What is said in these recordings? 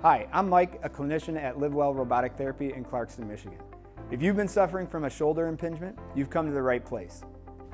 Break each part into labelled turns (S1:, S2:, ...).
S1: Hi, I'm Mike, a clinician at Livewell Robotic Therapy in Clarkston, Michigan. If you've been suffering from a shoulder impingement, you've come to the right place.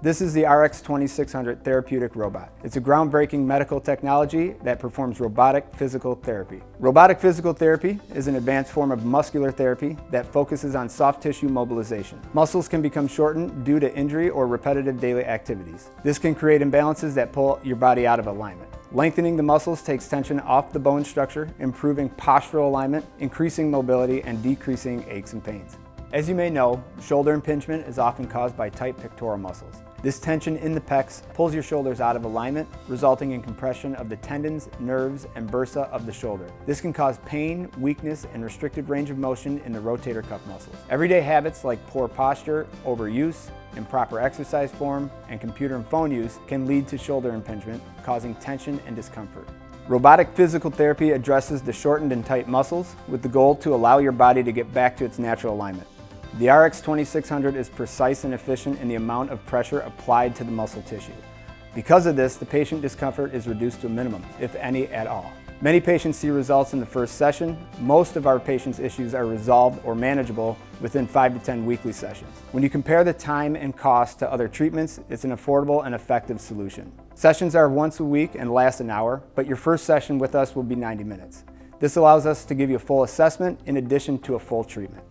S1: This is the RX2600 therapeutic robot. It's a groundbreaking medical technology that performs robotic physical therapy. Robotic physical therapy is an advanced form of muscular therapy that focuses on soft tissue mobilization. Muscles can become shortened due to injury or repetitive daily activities. This can create imbalances that pull your body out of alignment. Lengthening the muscles takes tension off the bone structure, improving postural alignment, increasing mobility, and decreasing aches and pains. As you may know, shoulder impingement is often caused by tight pectoral muscles. This tension in the pecs pulls your shoulders out of alignment, resulting in compression of the tendons, nerves, and bursa of the shoulder. This can cause pain, weakness, and restricted range of motion in the rotator cuff muscles. Everyday habits like poor posture, overuse, improper exercise form, and computer and phone use can lead to shoulder impingement, causing tension and discomfort. Robotic physical therapy addresses the shortened and tight muscles with the goal to allow your body to get back to its natural alignment. The RX2600 is precise and efficient in the amount of pressure applied to the muscle tissue. Because of this, the patient discomfort is reduced to a minimum, if any at all. Many patients see results in the first session. Most of our patients' issues are resolved or manageable within 5 to 10 weekly sessions. When you compare the time and cost to other treatments, it's an affordable and effective solution. Sessions are once a week and last an hour, but your first session with us will be 90 minutes. This allows us to give you a full assessment in addition to a full treatment.